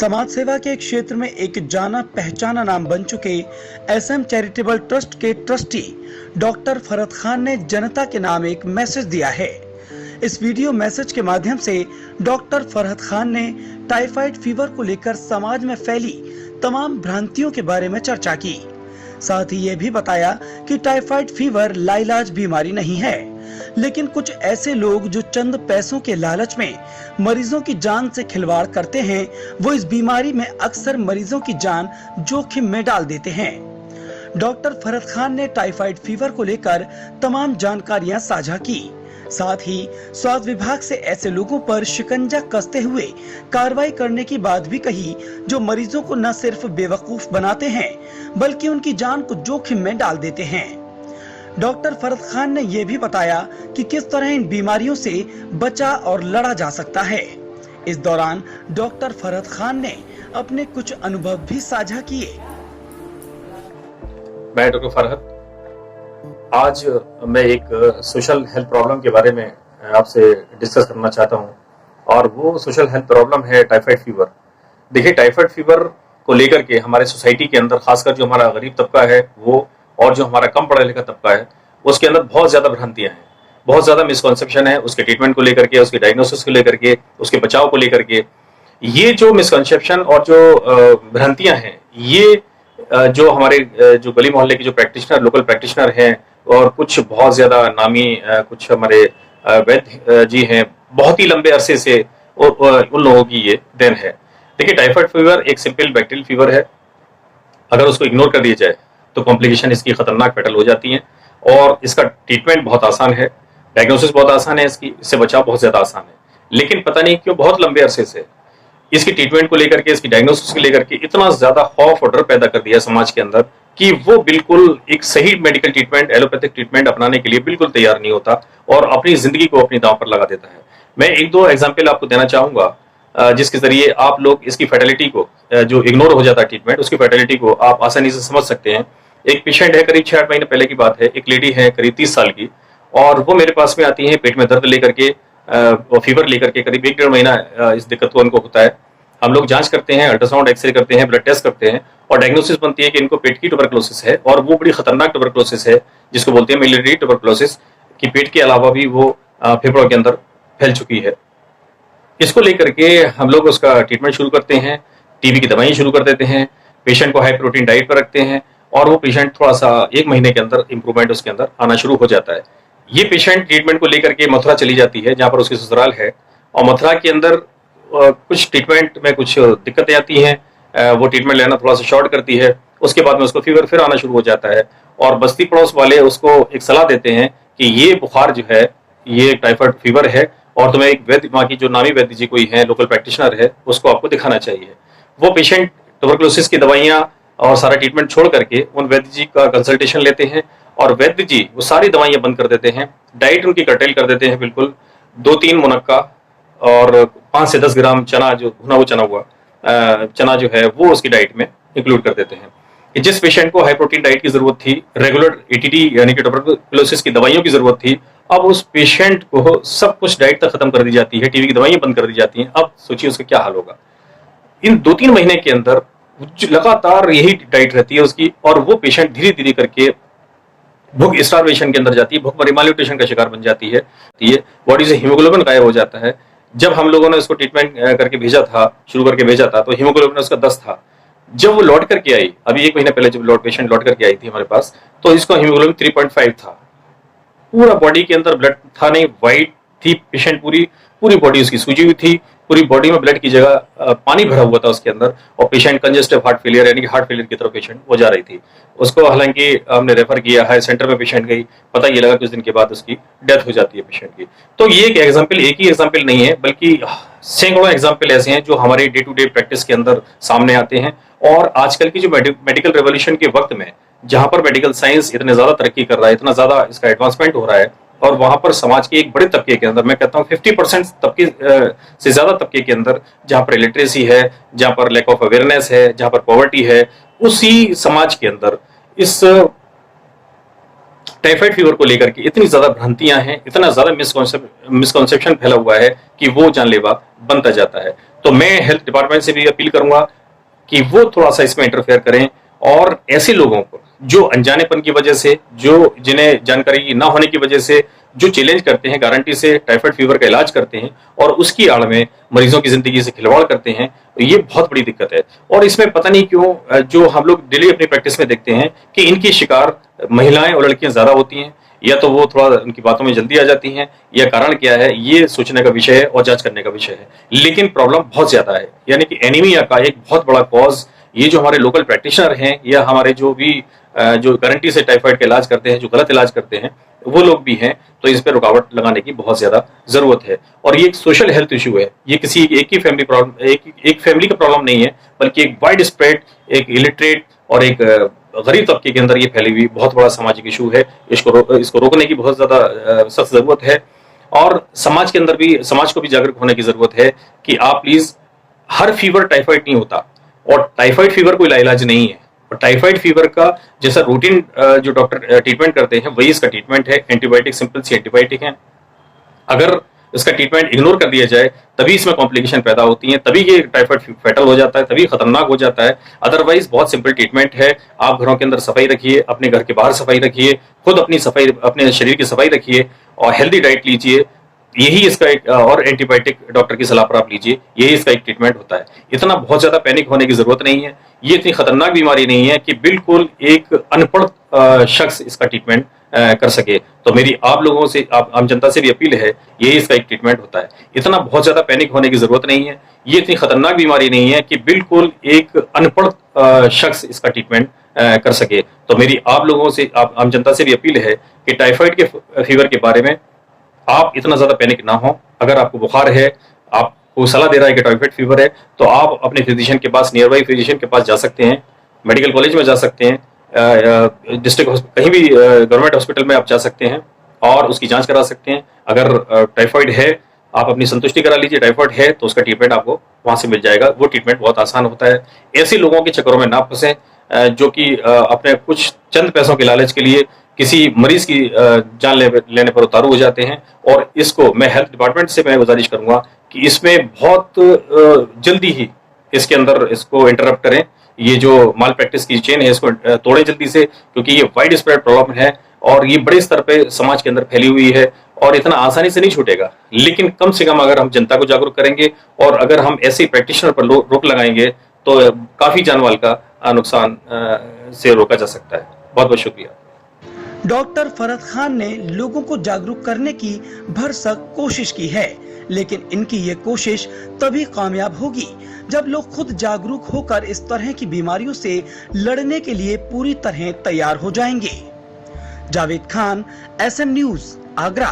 समाज सेवा के क्षेत्र में एक जाना पहचाना नाम बन चुके एसएम चैरिटेबल ट्रस्ट के ट्रस्टी डॉक्टर फरहत खान ने जनता के नाम एक मैसेज दिया है। इस वीडियो मैसेज के माध्यम से डॉक्टर फरहत खान ने टाइफाइड फीवर को लेकर समाज में फैली तमाम भ्रांतियों के बारे में चर्चा की। साथ ही ये भी बताया कि टाइफाइड फीवर लाइलाज बीमारी नहीं है, लेकिन कुछ ऐसे लोग जो चंद पैसों के लालच में मरीजों की जान से खिलवाड़ करते हैं, वो इस बीमारी में अक्सर मरीजों की जान जोखिम में डाल देते हैं। डॉक्टर फरहत खान ने टाइफाइड फीवर को लेकर तमाम जानकारियां साझा की। साथ ही स्वास्थ्य विभाग से ऐसे लोगों पर शिकंजा कसते हुए कार्रवाई करने की बात भी कही, जो मरीजों को न सिर्फ बेवकूफ बनाते हैं बल्कि उनकी जान को जोखिम में डाल देते हैं। डॉक्टर फरहत खान ने यह भी बताया कि किस तरह इन बीमारियों से बचा और लड़ा जा सकता है। इस दौरान डॉक्टर फरहत खान ने अपने कुछ अनुभव भी साझा किए। मैं डॉक्टर फरहत, आज मैं एक सोशल हेल्थ प्रॉब्लम के बारे में आपसे डिस्कस करना चाहता हूं, और वो सोशल हेल्थ प्रॉब्लम है टाइफाइड फीवर। देखिए, टाइफाइड फीवर को लेकर के हमारे सोसाइटी के अंदर, खासकर जो हमारा गरीब तबका है वो, और जो हमारा कम पढ़ा लिखा तबका है, उसके अंदर बहुत ज्यादा भ्रांतियां हैं, बहुत ज्यादा मिसकॉन्सेप्शन है उसके ट्रीटमेंट को लेकर के, उसके डायग्नोसिस को लेकर के, उसके बचाव को लेकर के। ये जो मिसकॉन्सेप्शन और जो भ्रांतियां हैं, ये जो हमारे जो गली मोहल्ले के जो प्रैक्टिशनर, लोकल प्रैक्टिशनर हैं, और कुछ बहुत ज्यादा नामी कुछ हमारे वैद्य जी हैं, बहुत ही लंबे अरसे से उन लोगों की ये देन है। देखिए, टाइफाइड फीवर एक सिंपल बैक्टीरियल फीवर है। अगर उसको इग्नोर कर दिया जाए तो कॉम्प्लिकेशन इसकी खतरनाक फैटल हो जाती हैं, और इसका ट्रीटमेंट बहुत आसान है, डायग्नोसिस बहुत आसान है, इससे बचाव बहुत ज्यादा आसान है। लेकिन पता नहीं क्यों बहुत लंबे अरसे से इसकी ट्रीटमेंट को लेकर के, इसकी डायग्नोसिस को लेकर के इतना ज्यादा खौफ और डर पैदा कर दिया समाज के अंदर कि वो बिल्कुल एक सही मेडिकल ट्रीटमेंट, एलोपैथिक ट्रीटमेंट अपनाने के लिए बिल्कुल तैयार नहीं होता, और अपनी जिंदगी को अपनी दांव पर लगा देता है। मैं एक दो एग्जाम्पल आपको देना चाहूंगा जिसके जरिए आप लोग इसकी फैटेलिटी को, जो इग्नोर हो जाता है ट्रीटमेंट, उसकी फैटेलिटी को आप आसानी से समझ सकते हैं। एक पेशेंट है, करीब 6-8 महीने पहले की बात है, एक लेडी है करीब 30 साल की, और वो मेरे पास में आती है पेट में दर्द लेकर के, फीवर लेकर के। करीब 1-1.5 महीना इस दिक्कत को उनको होता है। हम लोग जांच करते हैं, अल्ट्रासाउंड, एक्सरे करते हैं, ब्लड टेस्ट करते हैं, और डायग्नोसिस बनती है कि इनको पेट की ट्यूबरकुलोसिस है, और वो बड़ी खतरनाक ट्यूबरकुलोसिस है, जिसको बोलते हैं मिलिटरी ट्यूबरकुलोसिस, कि पेट के अलावा भी वो फेफड़ों के अंदर फैल चुकी है। इसको लेकर के हम लोग उसका ट्रीटमेंट शुरू करते हैं, टीबी की दवाइयां शुरू कर देते हैं, पेशेंट को हाई प्रोटीन डाइट पर रखते हैं, और वो पेशेंट थोड़ा सा 1 महीने के अंदर इंप्रूवमेंट उसके अंदर आना शुरू हो जाता है। ये पेशेंट ट्रीटमेंट को लेकर के मथुरा चली जाती है, जहां पर उसकी ससुराल है, और मथुरा के अंदर कुछ ट्रीटमेंट में कुछ दिक्कतें आती हैं, वो ट्रीटमेंट लेना थोड़ा सा शॉर्ट करती है। उसके बाद में उसको फीवर फिर आना शुरू हो जाता है, और बस्ती पड़ोस वाले उसको एक सलाह देते हैं कि ये बुखार जो है, ये टाइफाइड फीवर है, और तुम्हें एक वैद्य, वहाँ की जो नामी वैद्य जी कोई है, लोकल प्रैक्टिशनर है, उसको आपको दिखाना चाहिए। वो पेशेंट ट्यूबरकुलोसिस की दवाइयाँ और सारा ट्रीटमेंट छोड़ करके उन वैद्य जी का कंसल्टेशन लेते हैं, और वैद्य जी वो सारी दवाइयाँ बंद कर देते हैं, डाइट उनकी कर्टेल कर देते हैं बिल्कुल। 2-3 मुनक्का और 5 से 10 ग्राम चना, जो भुना हुआ चना हुआ चना जो है, वो उसकी डाइट में इंक्लूड कर देते हैं। जिस पेशेंट को हाई प्रोटीन डाइट की जरूरत थी, रेगुलर एटीडी यानी कि ट्यूबरकुलोसिस की दवाइयों की जरूरत थी, अब उस पेशेंट को सब कुछ डाइट तक खत्म कर दी जाती है, टीबी की दवाइयां बंद कर दी जाती हैं। अब सोचिए उसका क्या हाल होगा। इन 2-3 महीने के अंदर लगातार यही डाइट रहती है उसकी, और वो पेशेंट धीरे धीरे करके भूख स्टार्वेशन के अंदर जाती है, भूख माल्यूट्रिशन का शिकार बन जाती है, बॉडी से हीमोग्लोबिन गायब हो जाता है। जब हम लोगों ने उसको ट्रीटमेंट करके भेजा था, शुरू करके भेजा था, तो हीमोग्लोबिन उसका 10 था। जब वो लौट करके आई, अभी 1 महीने पहले जब पेशेंट लौट करके आई थी हमारे पास, तो इसका हीमोग्लोबिन 3.5 था। पूरा बॉडी के अंदर ब्लड था नहीं, व्हाइट थी पेशेंट, पूरी बॉडी उसकी सूजी हुई थी, पूरी बॉडी में ब्लड की जगह पानी भरा हुआ था उसके अंदर, और पेशेंट कंजेस्टिव हार्ट फेलियर यानी कि हार्ट फेलियर की तरफ पेशेंट हो जा रही थी। उसको हालांकि हमने रेफर किया है, सेंटर में पेशेंट गई, पता ये लगा कुछ दिन के बाद उसकी डेथ हो जाती है पेशेंट की। तो ये एक ही एग्जाम्पल नहीं है, बल्कि सैकड़ों एग्जाम्पल ऐसे हैं जो हमारे डे टू डे प्रैक्टिस के अंदर सामने आते हैं। और आजकल की जो मेडिकल रेवोल्यूशन के वक्त में, जहां पर मेडिकल साइंस इतने ज्यादा तरक्की कर रहा है, इतना ज्यादा इसका एडवांसमेंट हो रहा है, और वहां पर समाज के एक बड़े तबके के अंदर, मैं कहता हूं 50% तबके से ज्यादा तबके के अंदर, जहां पर इलिटरेसी है, जहां पर लैक ऑफ अवेयरनेस है, जहां पर पॉवर्टी है, उसी समाज के अंदर इस टाइफाइड फीवर को लेकर के इतनी ज्यादा भ्रांतियां हैं, इतना ज्यादा मिसकॉन्सेप्शन फैला हुआ है कि वो जानलेवा बनता जाता है। तो मैं हेल्थ डिपार्टमेंट से भी अपील करूंगा कि वो थोड़ा सा इसमें इंटरफेयर करें और ऐसे लोगों को जो अनजानेपन की वजह से, जो जिन्हें जानकारी ना होने की वजह से जो चैलेंज करते हैं, गारंटी से टाइफाइड फीवर का इलाज करते हैं और उसकी आड़ में मरीजों की जिंदगी से खिलवाड़ करते हैं, ये बहुत बड़ी दिक्कत है। और इसमें पता नहीं क्यों जो हम लोग डेली अपनी प्रैक्टिस में देखते हैं कि इनकी शिकार महिलाएं और लड़कियां ज्यादा होती हैं, या तो वो थोड़ा उनकी बातों में जल्दी आ जाती हैं, या कारण क्या है ये सोचने का विषय है और जांच करने का विषय है। लेकिन प्रॉब्लम बहुत ज्यादा है, यानी कि एनीमिया का एक बहुत बड़ा कॉज ये जो हमारे लोकल प्रैक्टिशनर हैं या हमारे जो भी जो गारंटी से टाइफाइड का इलाज करते हैं, जो गलत इलाज करते हैं, वो लोग भी हैं। तो इस पर रुकावट लगाने की बहुत ज्यादा जरूरत है। और ये एक सोशल हेल्थ इशू है, ये किसी एक ही फैमिली प्रॉब्लम, एक फैमिली का प्रॉब्लम नहीं है, बल्कि एक वाइड स्प्रेड, एक इलिटरेट और एक गरीब तबके के अंदर ये फैली हुई बहुत बड़ा सामाजिक इशू है। इसको रोकने की बहुत ज्यादा सख्त जरूरत है। और समाज के अंदर भी, समाज को भी जागरूक होने की जरूरत है कि आप प्लीज, हर फीवर टाइफाइड नहीं होता और टाइफाइड फीवर कोई इलाज नहीं है। और टाइफाइड फीवर का जैसा रूटीन जो डॉक्टर ट्रीटमेंट करते हैं वही इसका ट्रीटमेंट है। एंटीबायोटिक, सिंपल सी एंटीबायोटिक है। अगर इसका ट्रीटमेंट इग्नोर कर दिया जाए तभी इसमें कॉम्प्लिकेशन पैदा होती हैं, तभी ये टाइफाइड फैटल हो जाता है, तभी खतरनाक हो जाता है। अदरवाइज बहुत सिंपल ट्रीटमेंट है। आप घरों के अंदर सफाई रखिए, अपने घर के बाहर सफाई रखिए, खुद अपनी सफाई, अपने शरीर की सफाई रखिए और हेल्दी डाइट लीजिए। यही इसका एक, और एंटीबायोटिक डॉक्टर की सलाह पर आप लीजिए, यही इसका एक ट्रीटमेंट होता है। इतना बहुत ज्यादा पैनिक होने की जरूरत नहीं है। ये इतनी खतरनाक बीमारी नहीं है कि बिल्कुल एक अनपढ़ शख्स इसका ट्रीटमेंट कर सके। तो मेरी आप लोगों से, आप आम जनता से भी अपील है, यही इसका एक ट्रीटमेंट होता है। इतना बहुत ज्यादा पैनिक होने की जरूरत नहीं है। ये इतनी खतरनाक बीमारी नहीं है कि बिल्कुल एक अनपढ़ शख्स इसका ट्रीटमेंट कर सके। तो मेरी आप लोगों से, आप आम जनता से भी अपील है कि टाइफाइड के फीवर के बारे में आप इतना ज्यादा पैनिक ना हो। अगर आपको बुखार है, आपको सलाह दे रहा है कि टाइफाइड फीवर है, तो आप अपने फिजिशियन के पास, नियर बाई फिजिशियन के पास जा सकते हैं, मेडिकल कॉलेज में जा सकते हैं, डिस्ट्रिक्ट कहीं भी गवर्नमेंट हॉस्पिटल में आप जा सकते हैं और उसकी जांच करा सकते हैं। अगर टाइफाइड है, आप अपनी संतुष्टि करा लीजिए। टाइफाइड है तो उसका ट्रीटमेंट आपको वहां से मिल जाएगा। वो ट्रीटमेंट बहुत आसान होता है। ऐसे लोगों के चक्करों में ना फंसे जो कि अपने कुछ चंद पैसों के लालच के लिए किसी मरीज की जान लेने पर उतारू हो जाते हैं। और इसको मैं हेल्थ डिपार्टमेंट से मैं गुजारिश करूंगा कि इसमें बहुत जल्दी ही इसके अंदर इसको इंटरप्ट करें। ये जो माल प्रैक्टिस की चेन है इसको तोड़ें जल्दी से, क्योंकि ये वाइड स्प्रेड प्रॉब्लम है और ये बड़े स्तर पे समाज के अंदर फैली हुई है और इतना आसानी से नहीं छूटेगा। लेकिन कम से कम अगर हम जनता को जागरूक करेंगे और अगर हम ऐसे प्रैक्टिशनर पर रोक लगाएंगे तो काफी जानमाल का नुकसान से रोका जा सकता है। बहुत बहुत शुक्रिया। डॉक्टर फरहत खान ने लोगों को जागरूक करने की भरसक कोशिश की है, लेकिन इनकी ये कोशिश तभी कामयाब होगी जब लोग खुद जागरूक होकर इस तरह की बीमारियों से लड़ने के लिए पूरी तरह तैयार हो जाएंगे। Javed Khan, SM news, Agra.